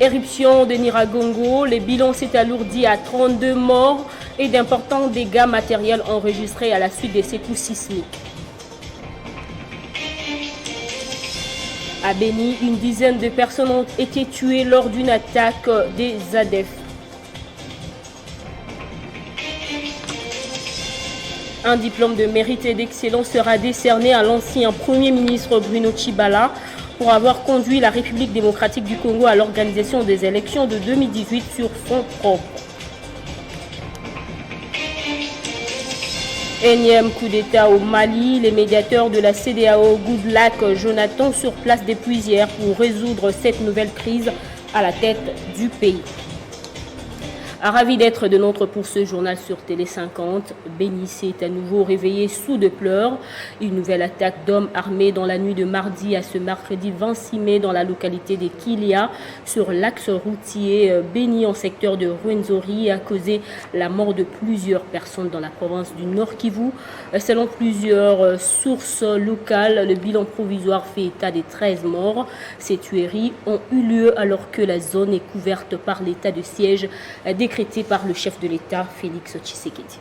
Éruption de Nyiragongo, le bilan s'est alourdi à 32 morts et d'importants dégâts matériels enregistrés à la suite de ces coups sismiques. À Beni, une dizaine de personnes ont été tuées lors d'une attaque des ADF. Un diplôme de mérite et d'excellence sera décerné à l'ancien Premier ministre Bruno Tshibala pour avoir conduit la République démocratique du Congo à l'organisation des élections de 2018 sur fonds propres. Énième coup d'État au Mali, les médiateurs de la CEDEAO, Goodluck Jonathan, sur place depuis hier pour résoudre cette nouvelle crise à la tête du pays. Ravi d'être de notre pour ce journal sur Télé 50. Beni s'est à nouveau réveillé sous de pleurs. Une nouvelle attaque d'hommes armés dans la nuit de mardi à ce mercredi 26 mai dans la localité de Kilia sur l'axe routier Beni en secteur de Rwenzori a causé la mort de plusieurs personnes dans la province du Nord Kivu. Selon plusieurs sources locales, le bilan provisoire fait état des 13 morts. Ces tueries ont eu lieu alors que la zone est couverte par l'état de siège décrété par le chef de l'État, Félix Tshisekedi.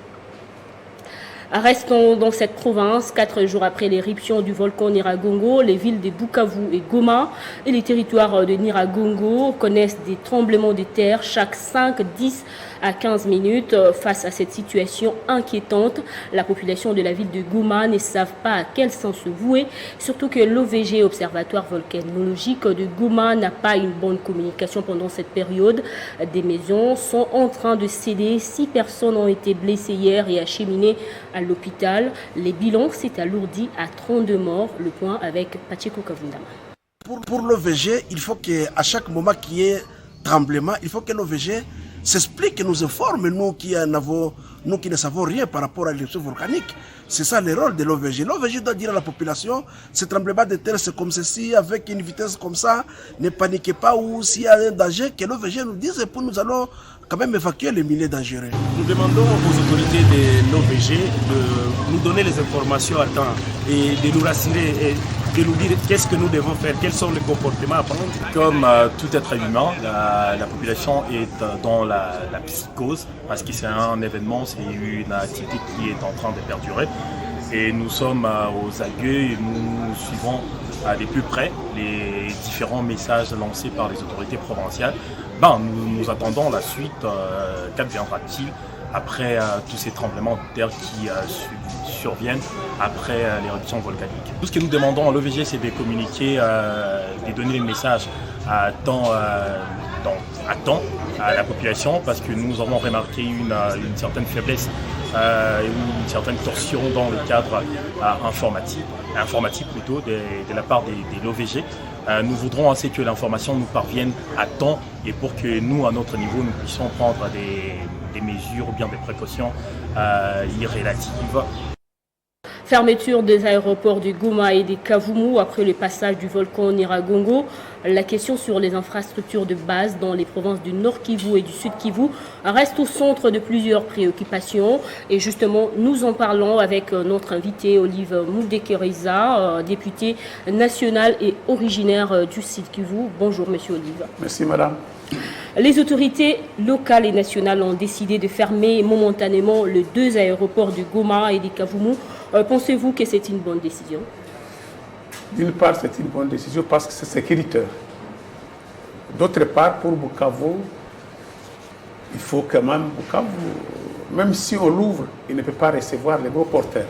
Restons dans cette province. 4 jours après l'éruption du volcan Nyiragongo, les villes de Bukavu et Goma et les territoires de Nyiragongo connaissent des tremblements de terre chaque 5, 10 à 15 minutes. Face à cette situation inquiétante, la population de la ville de Goma ne savent pas à quel sens se vouer, surtout que l'OVG, Observatoire volcanologique de Goma, n'a pas une bonne communication pendant cette période. Des maisons sont en train de céder. 6 personnes ont été blessées hier et acheminées à l'hôpital. Les bilans s'est alourdi à 32 morts. Le point avec Pacheco Kavundama. Pour l'OVG, il faut qu'à chaque moment qu'il y ait tremblement, il faut que l'OVG s'explique et nous informe, nous qui ne savons rien par rapport à l'éruption volcanique. C'est ça le rôle de l'OVG. L'OVG doit dire à la population, ce tremblement de terre c'est comme ceci, avec une vitesse comme ça, ne paniquez pas, ou s'il y a un danger, que l'OVG nous dise et puis nous allons quand même évacuer les milieux dangereux. Nous demandons aux autorités de l'OVG de nous donner les informations à temps et de nous rassurer et de nous dire qu'est-ce que nous devons faire, quels sont les comportements à prendre. Comme tout être humain, la population est dans la psychose parce que c'est un événement, c'est une activité qui est en train de perdurer. Et nous sommes aux aguets et nous suivons de plus près les différents messages lancés par les autorités provinciales. Nous attendons la suite. Qu'adviendra-t-il après tous ces tremblements de terre qui surviennent après l'éruption volcanique? Tout ce que nous demandons à l'OVG, c'est de communiquer, de donner les messages à temps à la population, parce que nous avons remarqué une certaine faiblesse, une certaine torsion dans le cadre informatique plutôt, de la part de l'OVG. Nous voudrons assez que l'information nous parvienne à temps et pour que nous, à notre niveau, nous puissions prendre des mesures ou bien des précautions irrélatives. Fermeture des aéroports de Goma et de Kavumu après le passage du volcan Nyiragongo. La question sur les infrastructures de base dans les provinces du Nord Kivu et du Sud Kivu reste au centre de plusieurs préoccupations. Et justement, nous en parlons avec notre invité Olive Moudekeriza, député national et originaire du Sud Kivu. Bonjour, monsieur Olive. Merci, madame. Les autorités locales et nationales ont décidé de fermer momentanément les 2 aéroports de Goma et de Kavumu. Pensez-vous que c'est une bonne décision? D'une part, c'est une bonne décision parce que c'est sécuritaire. D'autre part, pour Bukavu, il faut quand même, Bukavu, même si on l'ouvre, il ne peut pas recevoir les gros porteurs.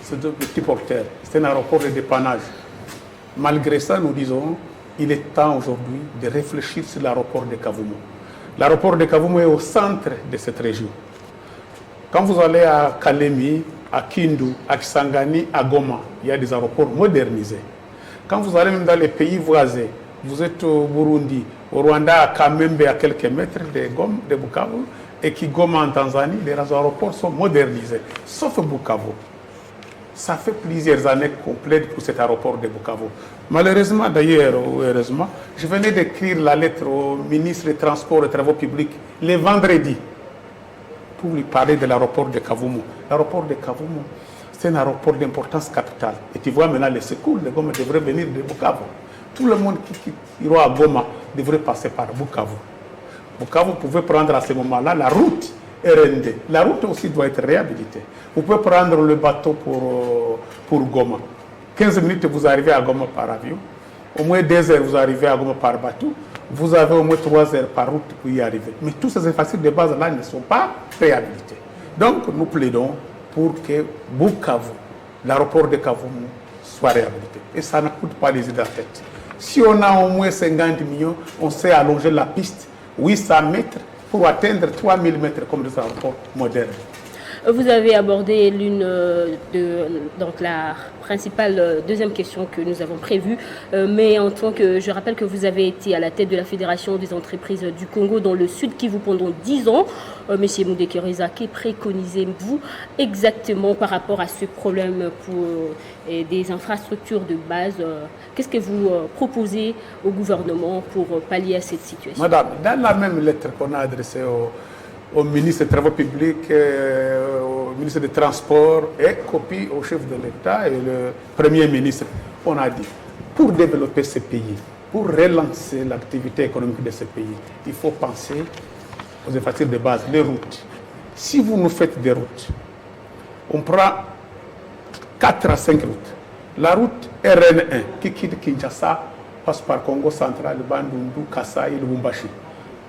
C'est de petits porteurs. C'est un aéroport de dépannage. Malgré ça, nous disons, il est temps aujourd'hui de réfléchir sur l'aéroport de Kavumu. L'aéroport de Kavumu est au centre de cette région. Quand vous allez à Kalemi, à Kindu, à Kisangani, à Goma, il y a des aéroports modernisés. Quand vous allez même dans les pays voisins, vous êtes au Burundi, au Rwanda, à Kamembe, à quelques mètres de Bukavu, et qui Goma en Tanzanie, les aéroports sont modernisés, sauf Bukavu. Ça fait plusieurs années qu'on plaide pour cet aéroport de Bukavu. Malheureusement, d'ailleurs, ou heureusement, je venais d'écrire la lettre au ministre des Transports et Travaux Publics le vendredi pour lui parler de l'aéroport de Kavumu. L'aéroport de Kavumu, c'est un aéroport d'importance capitale. Et tu vois maintenant les secours de Goma devraient venir de Bukavu. Tout le monde qui ira à Goma devrait passer par Bukavu. Bukavu, vous pouvez prendre à ce moment-là la route RND. La route aussi doit être réhabilitée. Vous pouvez prendre le bateau pour Goma. 15 minutes, vous arrivez à Goma par avion. Au moins 2 heures, vous arrivez à Goma par bateau. Vous avez au moins 3 heures par route pour y arriver. Mais toutes ces infrastructures de base-là ne sont pas réhabilitées. Donc, nous plaidons pour que Bukavu, l'aéroport de Kavumu, soit réhabilité. Et ça ne coûte pas les idées à la tête. Si on a au moins 50 millions, on sait allonger la piste 800 mètres pour atteindre 3000 mètres comme des aéroports modernes. Vous avez abordé donc la principale deuxième question que nous avons prévue, mais en tant que, je rappelle que vous avez été à la tête de la Fédération des entreprises du Congo dans le Sud Kivu pendant 10 ans. Monsieur Mudekeriza, que préconisez-vous exactement par rapport à ce problème pour des infrastructures de base? Qu'est-ce que vous proposez au gouvernement pour pallier à cette situation? Madame, dans la même lettre qu'on a adressée au ministre des Travaux publics, au ministre des Transports et copie au chef de l'État et le Premier ministre, on a dit, pour développer ce pays, pour relancer l'activité économique de ce pays, il faut penser aux infrastructures de base, les routes. Si vous nous faites des routes, on prend 4 à 5 routes. La route RN1 qui quitte Kinshasa passe par Congo central, Bandundu, Kasai, Lubumbashi.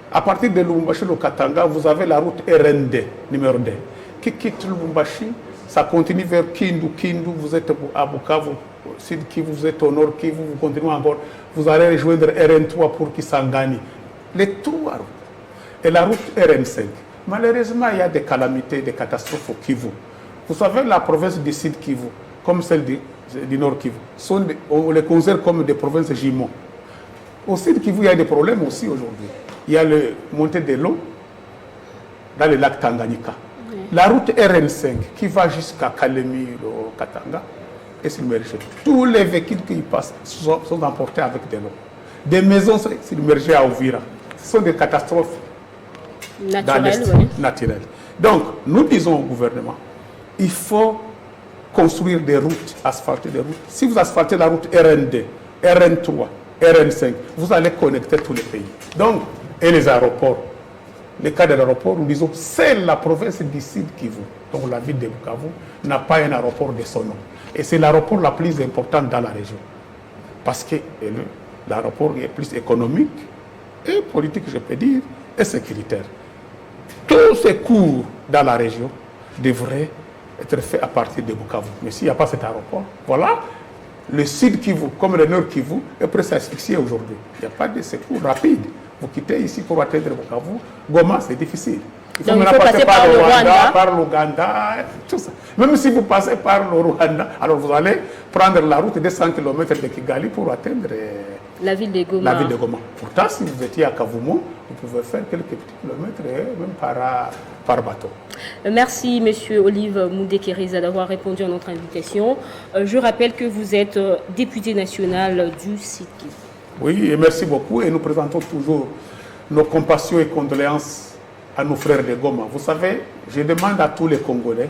À partir de Lubumbashi, le Katanga, vous avez la route RND, numéro 2, qui quitte Lubumbashi, ça continue vers Kindu. Kindu, vous êtes à Bukavu, Sud Kivu, vous êtes au Nord Kivu, vous continuez encore, vous allez rejoindre RN3 pour Kisangani. Les 3 routes. Et la route RN5. Malheureusement, il y a des calamités, des catastrophes au Kivu. Vous savez, la province du Sud Kivu, comme celle du Nord Kivu, on les considère comme des provinces jumeaux. Au Sud Kivu, il y a des problèmes aussi aujourd'hui. Il y a la montée de l'eau dans le lac Tanganyika. Oui. La route RN5 qui va jusqu'à Kalemi, au Katanga, est submergée. Tous les véhicules qui y passent sont emportés avec de l'eau. Des maisons sont submergées à Ouvira. Ce sont des catastrophes naturelles. Donc, nous disons au gouvernement, il faut construire des routes, asphalter des routes. Si vous asphaltez la route RN2, RN3, RN5, vous allez connecter tous les pays. Donc, et les aéroports. Le cas de l'aéroport, nous disons, c'est la province du Sud Kivu. Donc la ville de Bukavu n'a pas un aéroport de son nom. Et c'est l'aéroport la plus importante dans la région. Parce que l'aéroport est plus économique et politique, je peux dire, et sécuritaire. Tous ces cours dans la région devraient être faits à partir de Bukavu. Mais s'il n'y a pas cet aéroport, voilà, le Sud Kivu, comme le Nord Kivu, est presque asphyxié aujourd'hui. Il n'y a pas de secours rapide. Vous quittez ici pour atteindre Bukavu, Goma, c'est difficile. Il faut maintenant passer par le Rwanda, par l'Ouganda, tout ça. Même si vous passez par le Rwanda, alors vous allez prendre la route de 100 km de Kigali pour atteindre la ville de Goma. Pourtant, si vous étiez à Kavumu, vous pouvez faire quelques petits kilomètres, même par bateau. Merci, Monsieur Olive Mudekeriza, d'avoir répondu à notre invitation. Je rappelle que vous êtes député national du Sud Kivu. Oui, et merci beaucoup. Et nous présentons toujours nos compassions et condoléances à nos frères de Goma. Vous savez, je demande à tous les Congolais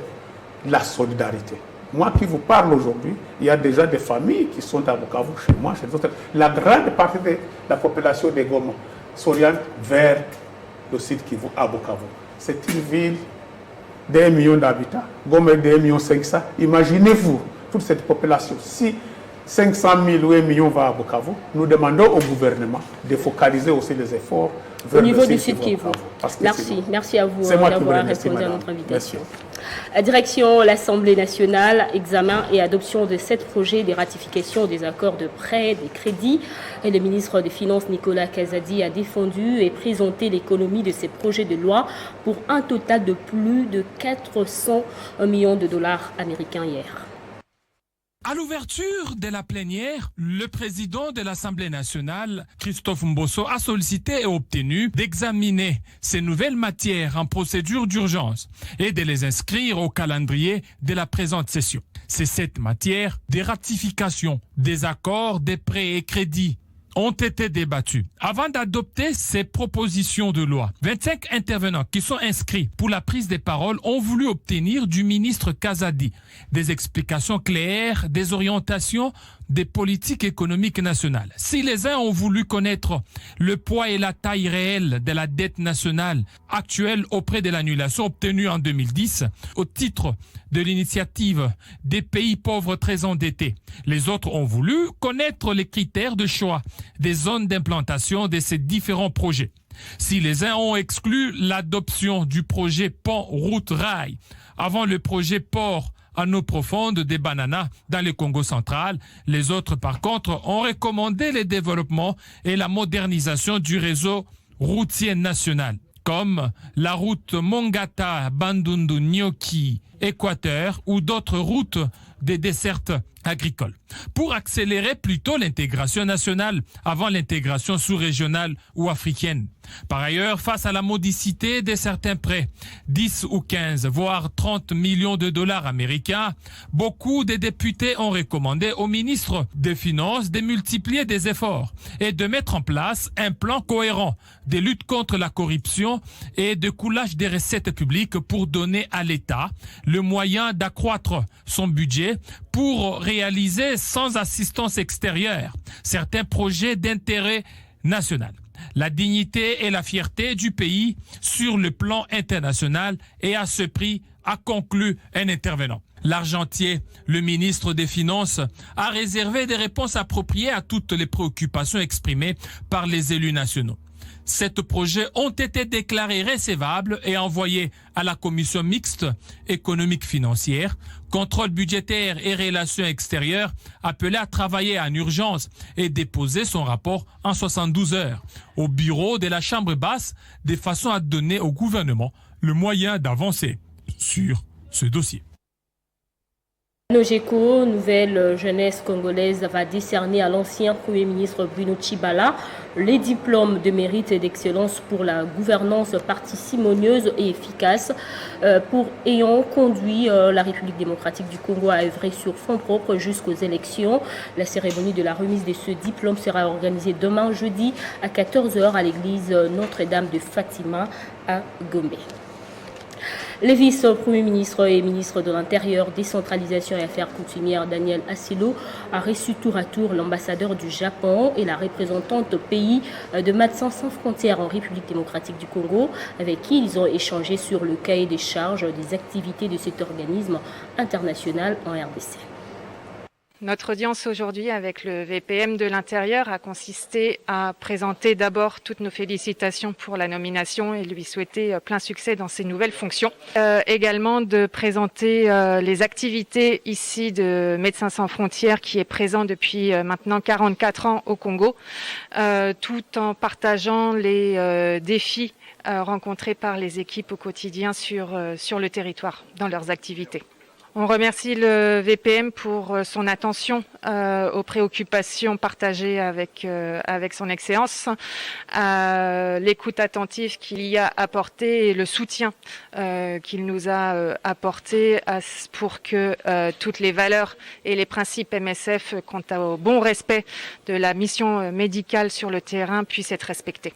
la solidarité. Moi qui vous parle aujourd'hui, il y a déjà des familles qui sont à Bukavu, chez moi, chez les autres. La grande partie de la population de Goma s'oriente vers le site Kivu à Bukavu. C'est une ville d'1 million d'habitants. Goma est de 1,5 million. Imaginez-vous toute cette population. Si 500 000 ou 1 million va à Bukavu, nous demandons au gouvernement de focaliser aussi les efforts vers au niveau du Sud Kivu. Merci à vous d'avoir répondu à notre invitation. Direction l'Assemblée nationale, examen et adoption de 7 projets de ratification des accords de prêt, des crédits. Et le ministre des Finances, Nicolas Kazadi, a défendu et présenté l'économie de ces projets de loi pour un total de plus de 400 millions de dollars américains hier. À l'ouverture de la plénière, le président de l'Assemblée nationale, Christophe Mbosso, a sollicité et obtenu d'examiner ces nouvelles matières en procédure d'urgence et de les inscrire au calendrier de la présente session. Ces 7 matières des ratifications, des accords, des prêts et crédits ont été débattus. Avant d'adopter ces propositions de loi, 25 intervenants qui sont inscrits pour la prise des paroles ont voulu obtenir du ministre Kazadi des explications claires, des orientations des politiques économiques nationales. Si les uns ont voulu connaître le poids et la taille réelle de la dette nationale actuelle auprès de l'annulation obtenue en 2010 au titre de l'initiative des pays pauvres très endettés, les autres ont voulu connaître les critères de choix des zones d'implantation de ces différents projets. Si les uns ont exclu l'adoption du projet pont-route-rail avant le projet port en eau profonde des Bananas dans le Congo central, les autres par contre ont recommandé le développement et la modernisation du réseau routier national, comme la route Mongata-Bandundu-Nyoki-Équateur ou d'autres routes des dessertes agricoles, pour accélérer plutôt l'intégration nationale avant l'intégration sous-régionale ou africaine. Par ailleurs, face à la modicité de certains prêts, 10 ou 15, voire 30 millions de dollars américains, beaucoup de députés ont recommandé au ministre des Finances de multiplier des efforts et de mettre en place un plan cohérent de lutte contre la corruption et de coulage des recettes publiques pour donner à l'État le moyen d'accroître son budget pour réaliser sans assistance extérieure certains projets d'intérêt national. La dignité et la fierté du pays sur le plan international et à ce prix, a conclu un intervenant. L'argentier, le ministre des Finances, a réservé des réponses appropriées à toutes les préoccupations exprimées par les élus nationaux. Ces projets ont été déclarés recevables et envoyés à la commission mixte économique financière, contrôle budgétaire et relations extérieures, appelée à travailler en urgence et déposer son rapport en 72 heures au bureau de la Chambre basse, de façon à donner au gouvernement le moyen d'avancer sur ce dossier. Nogeco, nouvelle jeunesse congolaise, va décerner à l'ancien Premier ministre Bruno Tshibala les diplômes de mérite et d'excellence pour la gouvernance parcimonieuse et efficace pour ayant conduit la République démocratique du Congo à œuvrer sur fonds propres jusqu'aux élections. La cérémonie de la remise de ce diplôme sera organisée demain jeudi à 14h à l'église Notre-Dame de Fatima à Gombe. Le vice-premier ministre et ministre de l'Intérieur, décentralisation et affaires coutumières Daniel Asilo a reçu tour à tour l'ambassadeur du Japon et la représentante pays de Médecins sans frontières en République démocratique du Congo, avec qui ils ont échangé sur le cahier des charges des activités de cet organisme international en RDC. Notre audience aujourd'hui avec le VPM de l'Intérieur a consisté à présenter d'abord toutes nos félicitations pour la nomination et lui souhaiter plein succès dans ses nouvelles fonctions. Également de présenter les activités ici de Médecins sans frontières qui est présent depuis maintenant 44 ans au Congo, tout en partageant les défis rencontrés par les équipes au quotidien sur le territoire dans leurs activités. On remercie le VPM pour son attention aux préoccupations partagées avec son Excellence, l'écoute attentive qu'il y a apporté et le soutien qu'il nous a apporté pour que toutes les valeurs et les principes MSF quant au bon respect de la mission médicale sur le terrain puissent être respectés.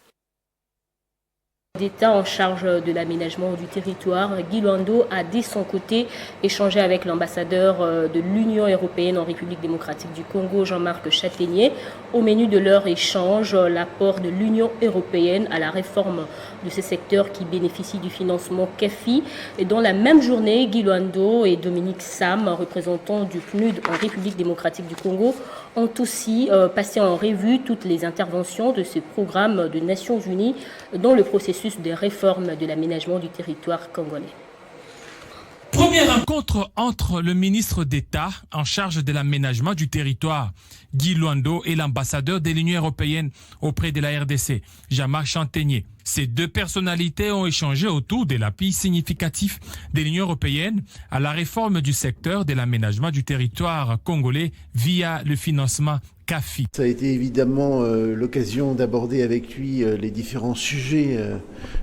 D'État en charge de l'aménagement du territoire, Guy Luando a de son côté échangé avec l'ambassadeur de l'Union européenne en République démocratique du Congo, Jean-Marc Châtaignier. Au menu de leur échange, l'apport de l'Union européenne à la réforme de ce secteur qui bénéficie du financement CAFI. Et dans la même journée, Guy Luando et Dominique Sam, représentants du PNUD en République démocratique du Congo, ont aussi passé en revue toutes les interventions de ce programme des Nations Unies dans le processus de réforme de l'aménagement du territoire congolais. Première rencontre entre le ministre d'État en charge de l'aménagement du territoire, Guy Luando, et l'ambassadeur de l'Union européenne auprès de la RDC, Jean-Marc Châtaignier. Ces deux personnalités ont échangé autour de l'appui significatif de l'Union européenne à la réforme du secteur de l'aménagement du territoire congolais via le financement CAFI. Ça a été évidemment l'occasion d'aborder avec lui les différents sujets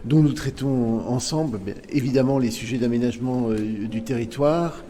dont nous traitons ensemble. Évidemment les sujets d'aménagement du territoire,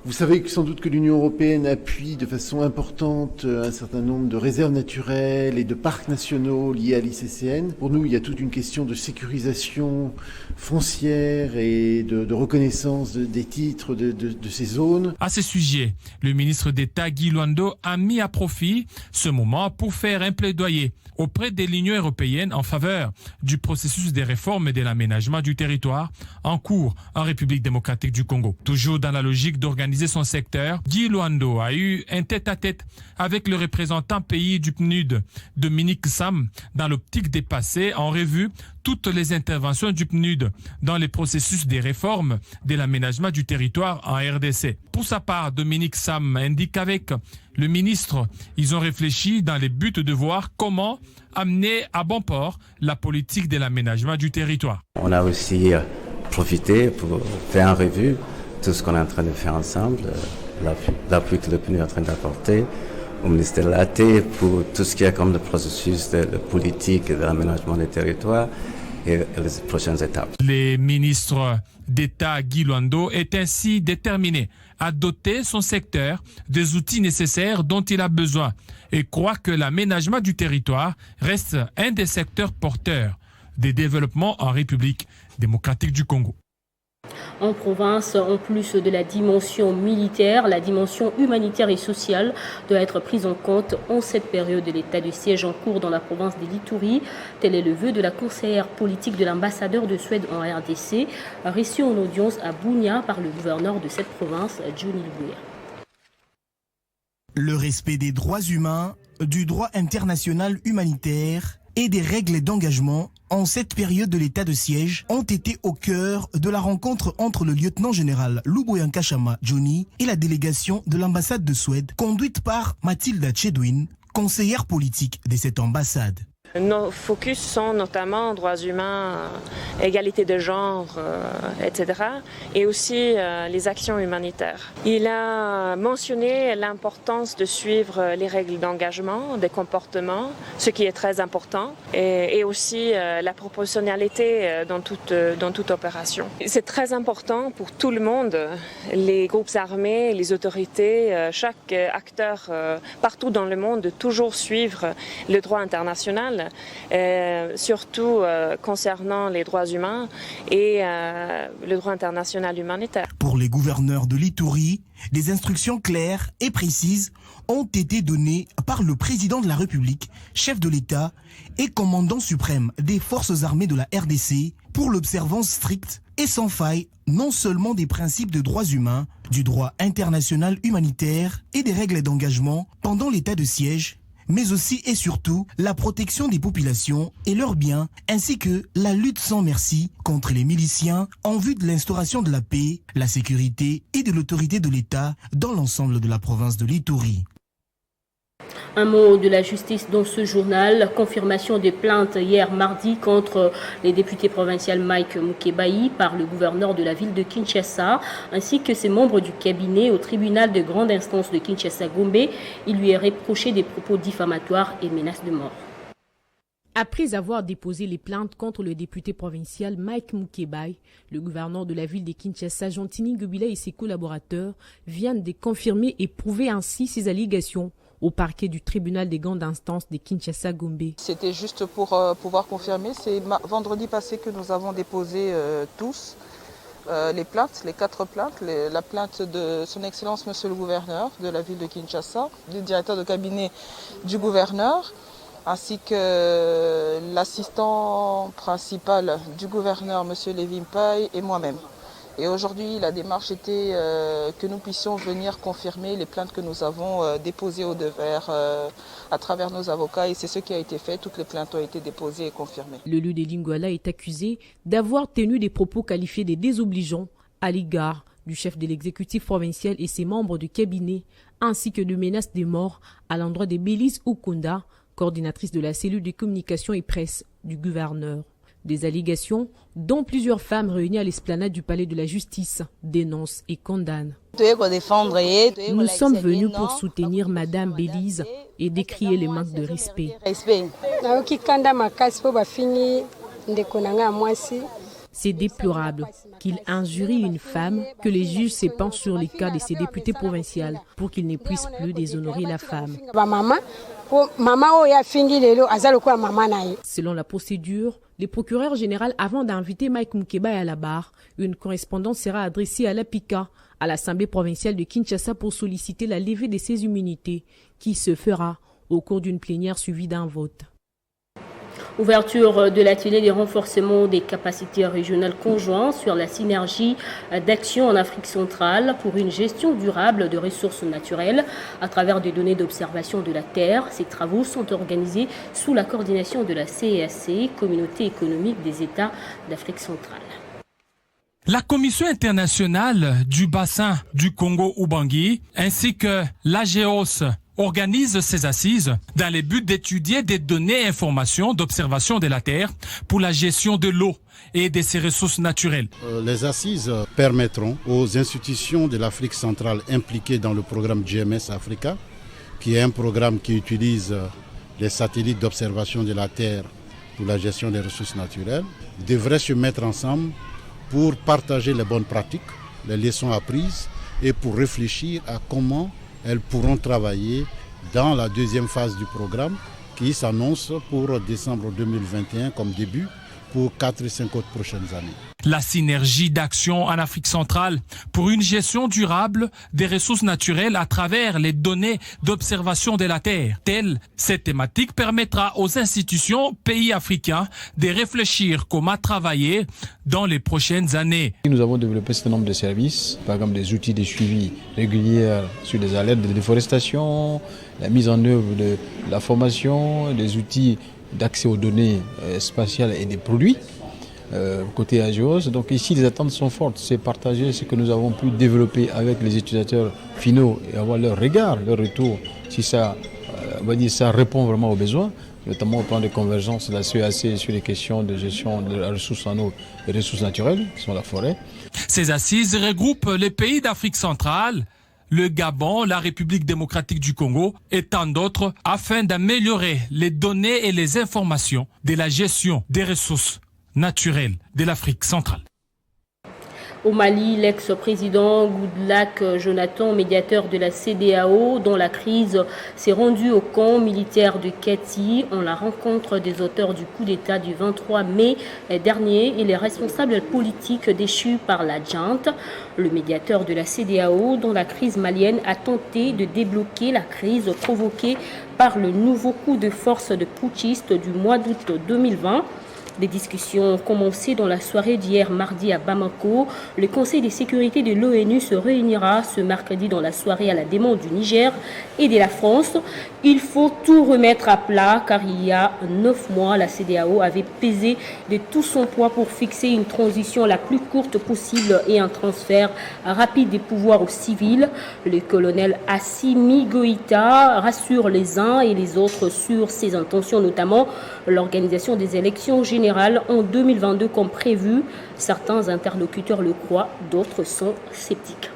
Vous savez sans doute que l'Union européenne appuie de façon importante un certain nombre de réserves naturelles et de parcs nationaux liés à l'ICCN. Pour nous, il y a toute une question de sécurisation foncière et de reconnaissance des titres de ces zones. À ce sujet, le ministre d'État Guy Luando a mis à profit ce moment pour faire un plaidoyer auprès de l'Union européenne en faveur du processus des réformes et de l'aménagement du territoire en cours en République démocratique du Congo. Toujours dans la logique d'organiser son secteur, Guy Luando a eu un tête-à-tête avec le représentant pays du PNUD, Dominique Sam, dans l'optique de passer en revue toutes les interventions du PNUD dans les processus des réformes de l'aménagement du territoire en RDC. Pour sa part, Dominique Sam indique qu'avec le ministre, ils ont réfléchi dans le but de voir comment amener à bon port la politique de l'aménagement du territoire. On a aussi profité pour faire en revue tout ce qu'on est en train de faire ensemble, l'appui que le PNUD est en train d'apporter au ministère de l'AT pour tout ce qui est comme le processus de politique et de l'aménagement des territoires et les prochaines étapes. Le ministre d'État Guy Luando est ainsi déterminé à doter son secteur des outils nécessaires dont il a besoin et croit que l'aménagement du territoire reste un des secteurs porteurs des développements en République démocratique du Congo. En province, en plus de la dimension militaire, la dimension humanitaire et sociale doit être prise en compte en cette période de l'état de siège en cours dans la province de l'Ituri. Tel est le vœu de la conseillère politique de l'ambassadeur de Suède en RDC, reçu en audience à Bunia par le gouverneur de cette province, Johnny Lubuya. Le respect des droits humains, du droit international humanitaire et des règles d'engagement en cette période de l'état de siège ont été au cœur de la rencontre entre le lieutenant-général Lubuya Nkashama Johnny et la délégation de l'ambassade de Suède conduite par Mathilda Chedwin, conseillère politique de cette ambassade. Nos focus sont notamment droits humains, égalité de genre, etc. et aussi les actions humanitaires. Il a mentionné l'importance de suivre les règles d'engagement, des comportements, ce qui est très important, et aussi la proportionnalité dans toute opération. C'est très important pour tout le monde, les groupes armés, les autorités, chaque acteur partout dans le monde, de toujours suivre le droit international. Surtout concernant les droits humains et le droit international humanitaire. Pour les gouverneurs de l'Ituri, des instructions claires et précises ont été données par le président de la République, chef de l'État et commandant suprême des forces armées de la RDC pour l'observance stricte et sans faille non seulement des principes de droits humains, du droit international humanitaire et des règles d'engagement pendant l'état de siège, mais aussi et surtout la protection des populations et leurs biens, ainsi que la lutte sans merci contre les miliciens en vue de l'instauration de la paix, la sécurité et de l'autorité de l'État dans l'ensemble de la province de l'Ituri. Un mot de la justice dans ce journal. Confirmation des plaintes hier mardi contre les députés provinciaux Mike Mukebai par le gouverneur de la ville de Kinshasa ainsi que ses membres du cabinet au tribunal de grande instance de Kinshasa-Gombe. Il lui est reproché des propos diffamatoires et menaces de mort. Après avoir déposé les plaintes contre le député provincial Mike Mukebai, le gouverneur de la ville de Kinshasa, Jean-Tini Gobila et ses collaborateurs viennent de confirmer et prouver ainsi ces allégations au parquet du tribunal des grandes instances de Kinshasa-Gombe. C'était juste pour pouvoir confirmer. C'est vendredi passé que nous avons déposé tous les plaintes, les 4 plaintes. La plainte de son Excellence Monsieur le Gouverneur de la ville de Kinshasa, du directeur de cabinet du gouverneur, ainsi que l'assistant principal du gouverneur, M. Lévi Mpaye, et moi-même. Et aujourd'hui, la démarche était que nous puissions venir confirmer les plaintes que nous avons déposées au devers à travers nos avocats, et c'est ce qui a été fait. Toutes les plaintes ont été déposées et confirmées. Le lieu de Lingouala est accusé d'avoir tenu des propos qualifiés de désobligeants à l'égard du chef de l'exécutif provincial et ses membres du cabinet, ainsi que de menaces de mort à l'endroit de Bélise Ukunda, coordinatrice de la cellule de communication et presse du gouverneur. Des allégations dont plusieurs femmes réunies à l'esplanade du palais de la justice dénoncent et condamnent. Nous sommes venus pour soutenir Madame Bélise et décrier les manques de respect. C'est déplorable qu'il injurie une femme, que les juges s'épanchent sur les cas de ses députés provinciales pour qu'ils ne puissent plus déshonorer la femme. Selon la procédure, les procureurs généraux, avant d'inviter Mike Mukeba à la barre, une correspondance sera adressée à l'APICA, à l'Assemblée provinciale de Kinshasa, pour solliciter la levée de ses immunités, qui se fera au cours d'une plénière suivie d'un vote. Ouverture de l'atelier des renforcements des capacités régionales conjoints sur la synergie d'action en Afrique centrale pour une gestion durable de ressources naturelles à travers des données d'observation de la Terre. Ces travaux sont organisés sous la coordination de la CEAC, Communauté économique des États d'Afrique centrale. La Commission internationale du bassin du Congo-Ubangui ainsi que l'AGEOS organise ces assises dans le but d'étudier des données et informations d'observation de la Terre pour la gestion de l'eau et de ses ressources naturelles. Les assises permettront aux institutions de l'Afrique centrale impliquées dans le programme GMS Africa, qui est un programme qui utilise les satellites d'observation de la Terre pour la gestion des ressources naturelles, devraient se mettre ensemble pour partager les bonnes pratiques, les leçons apprises et pour réfléchir à comment elles pourront travailler dans la deuxième phase du programme qui s'annonce pour décembre 2021 comme début pour 4 et 5 autres prochaines années. La synergie d'action en Afrique centrale pour une gestion durable des ressources naturelles à travers les données d'observation de la Terre. Cette thématique permettra aux institutions pays africains de réfléchir comment travailler dans les prochaines années. Nous avons développé un certain nombre de services, par exemple des outils de suivi réguliers sur les alertes de déforestation, la mise en œuvre de la formation, des outils d'accès aux données spatiales et des produits. Côté AGEOS. Donc ici, les attentes sont fortes. C'est partager ce que nous avons pu développer avec les utilisateurs finaux et avoir leur regard, leur retour, si ça, on va dire, ça répond vraiment aux besoins, notamment au plan de convergence de la CEAC sur les questions de gestion de la ressource en eau et des ressources naturelles, qui sont la forêt. Ces assises regroupent les pays d'Afrique centrale, le Gabon, la République démocratique du Congo et tant d'autres afin d'améliorer les données et les informations de la gestion des ressources naturelles de l'Afrique centrale. Au Mali, l'ex-président Goodluck Jonathan, médiateur de la CEDEAO, dont la crise s'est rendue au camp militaire de Kati en la rencontre des auteurs du coup d'État du 23 mai dernier et les responsables politiques déchus par la junte. Le médiateur de la CEDEAO, dont la crise malienne a tenté de débloquer la crise provoquée par le nouveau coup de force de putschistes du mois d'août 2020. Des discussions ont commencé dans la soirée d'hier mardi à Bamako. Le Conseil de sécurité de l'ONU se réunira ce mercredi dans la soirée à la demande du Niger et de la France. Il faut tout remettre à plat car il y a 9 mois, la CEDEAO avait pesé de tout son poids pour fixer une transition la plus courte possible et un transfert rapide des pouvoirs aux civils. Le colonel Assimi Goïta rassure les uns et les autres sur ses intentions, notamment l'organisation des élections générales en 2022 comme prévu. Certains interlocuteurs le croient, d'autres sont sceptiques.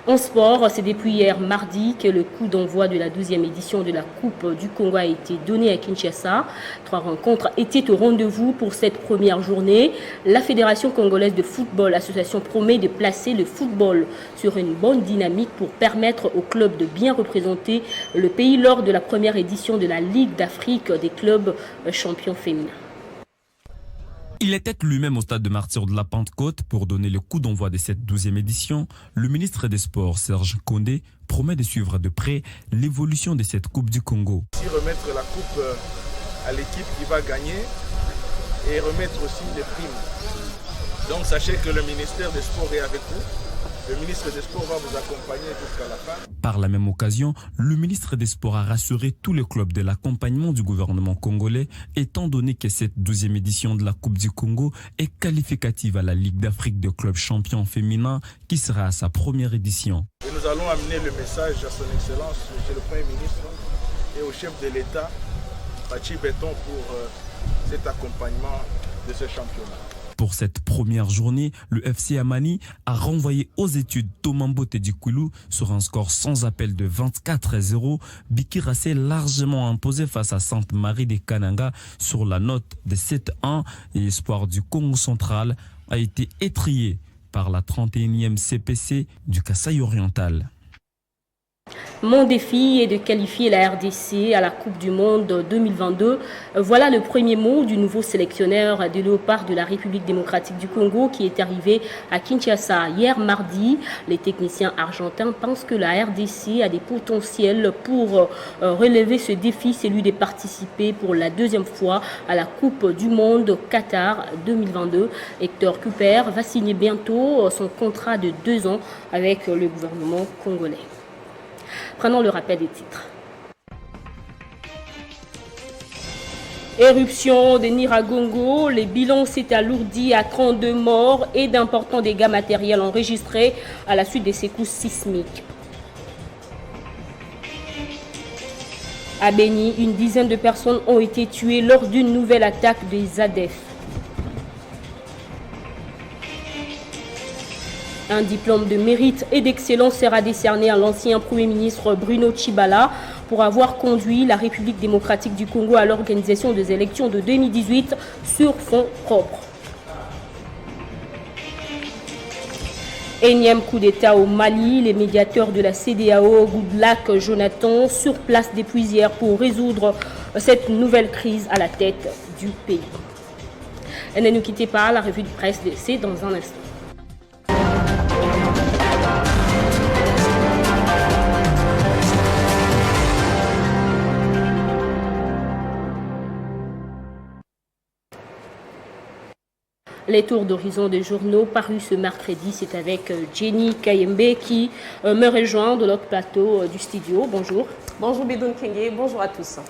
En sport, c'est depuis hier mardi que le coup d'envoi de la 12e édition de la Coupe du Congo a été donné à Kinshasa. 3 rencontres étaient au rendez-vous pour cette première journée. La Fédération congolaise de football association promet de placer le football sur une bonne dynamique pour permettre au club de bien représenter le pays lors de la première édition de la Ligue d'Afrique des clubs champions féminins. Il était lui-même au stade de martyr de la Pentecôte pour donner le coup d'envoi de cette 12e édition. Le ministre des Sports, Serge Kondé, promet de suivre de près l'évolution de cette Coupe du Congo. Remettre la coupe à l'équipe qui va gagner et remettre aussi les primes. Donc sachez que le ministère des Sports est avec vous. Le ministre des Sports va vous accompagner jusqu'à la fin. Par la même occasion, le ministre des Sports a rassuré tous les clubs de l'accompagnement du gouvernement congolais, étant donné que cette 12e édition de la Coupe du Congo est qualificative à la Ligue d'Afrique de clubs champions féminins qui sera à sa première édition. Et nous allons amener le message à son Excellence, M. le Premier ministre, et au chef de l'État, Fachi Béton, pour cet accompagnement de ce championnat. Pour cette première journée, le FC Amani a renvoyé aux études Tomambote Dikoulou sur un score sans appel de 24-0. Bikira s'est largement imposé face à Sainte-Marie de Kananga sur la note de 7-1 et Espoir du Congo central a été étrillé par la 31e CPC du Kasaï oriental. Mon défi est de qualifier la RDC à la Coupe du Monde 2022. Voilà le premier mot du nouveau sélectionneur des Léopards de la République démocratique du Congo qui est arrivé à Kinshasa hier mardi. Les techniciens argentins pensent que la RDC a des potentiels pour relever ce défi, celui de participer pour la deuxième fois à la Coupe du Monde Qatar 2022. Hector Cooper va signer bientôt son contrat de 2 ans avec le gouvernement congolais. Prenons le rappel des titres. Éruption de Nyiragongo, les bilans s'est alourdi à 32 morts et d'importants dégâts matériels enregistrés à la suite des secousses sismiques. À Beni, une dizaine de personnes ont été tuées lors d'une nouvelle attaque des ADF. Un diplôme de mérite et d'excellence sera décerné à l'ancien Premier ministre Bruno Tshibala pour avoir conduit la République démocratique du Congo à l'organisation des élections de 2018 sur fonds propres. Énième coup d'État au Mali, les médiateurs de la CEDEAO, Goodluck Jonathan, sur place des Puisières pour résoudre cette nouvelle crise à la tête du pays. Et ne nous quittez pas, la revue de presse, c'est dans un instant. Les tours d'horizon des journaux parus ce mercredi, c'est avec Jenny Kayembe qui me rejoint de l'autre plateau du studio. Bonjour. Bonjour Bédoun Kenge, bonjour à tous.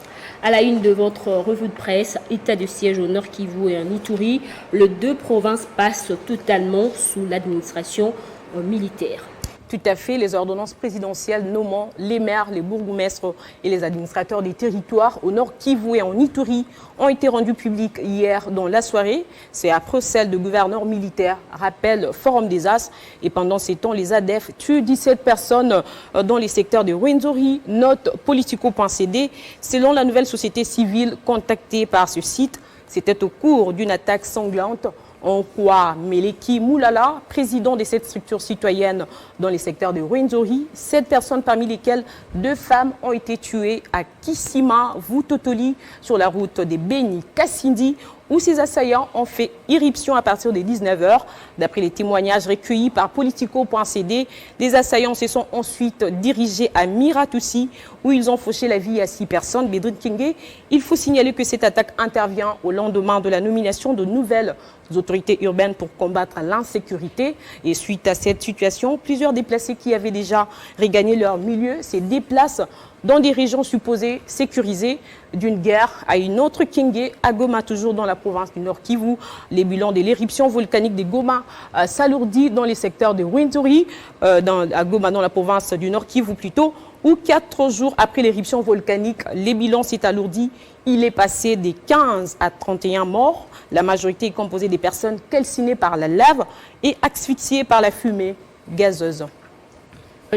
À la une de votre revue de presse, état de siège au Nord Kivu et en Ituri, les deux provinces passent totalement sous l'administration militaire. Tout à fait, les ordonnances présidentielles nommant les maires, les bourgmestres et les administrateurs des territoires au Nord Kivu et en Ituri ont été rendues publiques hier dans la soirée. C'est après celle de gouverneurs militaires, rappelle Forum des As. Et pendant ces temps, les ADF tuent 17 personnes dans les secteurs de Rwenzori, note politico.cd. Selon la nouvelle société civile contactée par ce site, c'était au cours d'une attaque sanglante. On croit Meleki Moulala, président de cette structure citoyenne dans les secteurs de Rwenzori. 7 personnes, parmi lesquelles 2 femmes, ont été tuées à Kisima, Vutotoli, sur la route des Beni-Kassindi, où ces assaillants ont fait irruption à partir des 19h. D'après les témoignages recueillis par Politico.cd, les assaillants se sont ensuite dirigés à Miratoussi, où ils ont fauché la vie à 6 personnes. Bédrine Kenge, il faut signaler que cette attaque intervient au lendemain de la nomination de nouvelles autorités urbaines pour combattre l'insécurité. Et suite à cette situation, plusieurs déplacés qui avaient déjà regagné leur milieu se déplacent dans des régions supposées sécurisées, d'une guerre à une autre. Kenge, à Goma, toujours dans la province du Nord Kivu. Les bilans de l'éruption volcanique de Goma s'alourdit dans les secteurs de Rwenzori, à Goma, dans la province du Nord Kivu plutôt, où 4 jours après l'éruption volcanique, les bilans s'est alourdi. Il est passé des 15 à 31 morts. La majorité est composée des personnes calcinées par la lave et asphyxiées par la fumée gazeuse.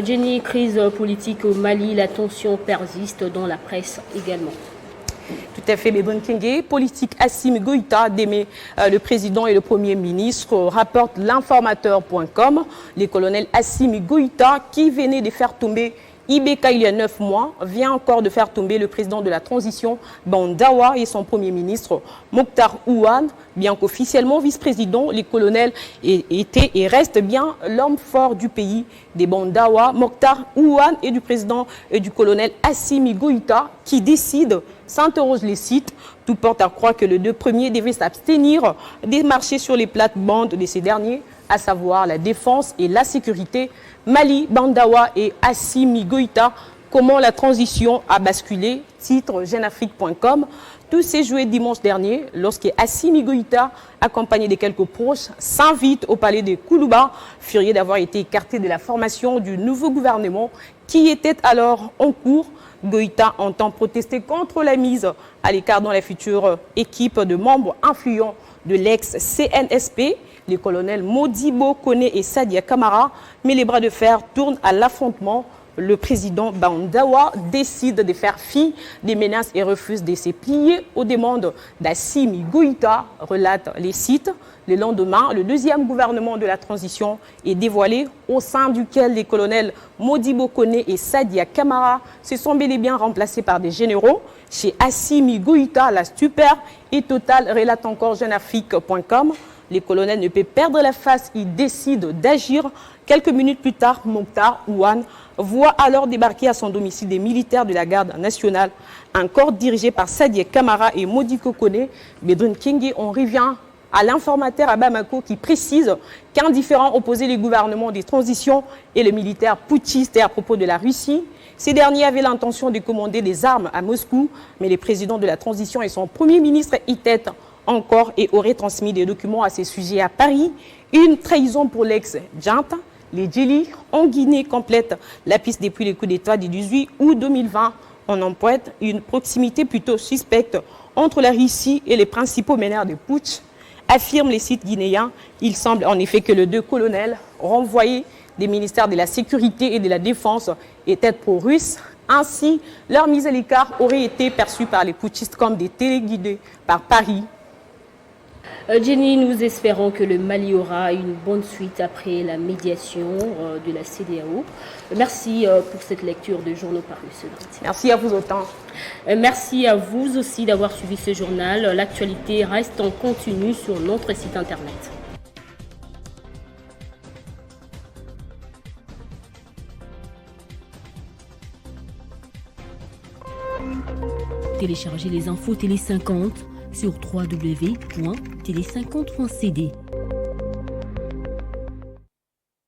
Jenny, crise politique au Mali, la tension persiste dans la presse également. Tout à fait, Bédouin Kenge. Politique Assimi Goïta, démet le président et le premier ministre, rapporte l'informateur.com. Les colonels Assimi Goïta, qui venaient de faire tomber Ibeka il y a 9 mois, vient encore de faire tomber le président de la transition, Bandawa, et son premier ministre, Mokhtar Ouane. Bien qu'officiellement vice-président, les colonels étaient et restent bien l'homme fort du pays des Bandawa, Mokhtar Ouane, et du président et du colonel Assimi Goïta, qui décident, s'interrogent les sites. Tout porte à croire que les 2 premiers devaient s'abstenir des marchés sur les plates-bandes de ces derniers, à savoir la défense et la sécurité. Mali, Bandawa et Assimi Goïta, comment la transition a basculé, titre jeunafrique.com. Tout s'est joué dimanche dernier lorsque Assimi Goïta, accompagné de quelques proches, s'invite au palais de Koulouba, furieux d'avoir été écarté de la formation du nouveau gouvernement qui était alors en cours. Goïta entend protester contre la mise à l'écart dans la future équipe de membres influents de l'ex-CNSP. Les colonels Modibo Kone et Sadia Kamara, mais les bras de fer tournent à l'affrontement le président Bandawa décide de faire fi des menaces et refuse de se plier aux demandes d'Assimi Goïta, relate les sites. Le lendemain, le deuxième gouvernement de la transition est dévoilé, au sein duquel les colonels Modibo Kone et Sadia Kamara se sont bel et bien remplacés par des généraux. Chez Assimi Goïta, la stupeur est totale, relate encore JeuneAfrique.com. Les colonels ne peuvent perdre la face, ils décident d'agir. Quelques minutes plus tard, Mokhtar Ouane voit alors débarquer à son domicile des militaires de la garde nationale, un corps dirigé par Sadia Kamara et Modibo Kone. Bedrin Kenge, on revient à l'informateur à Bamako qui précise qu'un différend opposait les gouvernements des transitions et les militaires putschistes à propos de la Russie. Ces derniers avaient l'intention de commander des armes à Moscou, mais le président de la transition et son premier ministre y têtent encore et auraient transmis des documents à ces sujets à Paris. Une trahison pour l'ex-junte. Les djihadistes en Guinée complètent la piste depuis le coup d'État du 18 août 2020. On en pointe une proximité plutôt suspecte entre la Russie et les principaux meneurs de putsch, affirment les sites guinéens. Il semble en effet que les deux colonels renvoyés des ministères de la Sécurité et de la Défense étaient pro-russes. Ainsi, leur mise à l'écart aurait été perçue par les putschistes comme des téléguidés par Paris. Jenny, nous espérons que le Mali aura une bonne suite après la médiation de la CEDEAO. Merci pour cette lecture de journaux parus ce lundi. Merci à vous autant. Merci à vous aussi d'avoir suivi ce journal. L'actualité reste en continu sur notre site internet. Téléchargez les infos Télé 50 sur www.tele50.cd.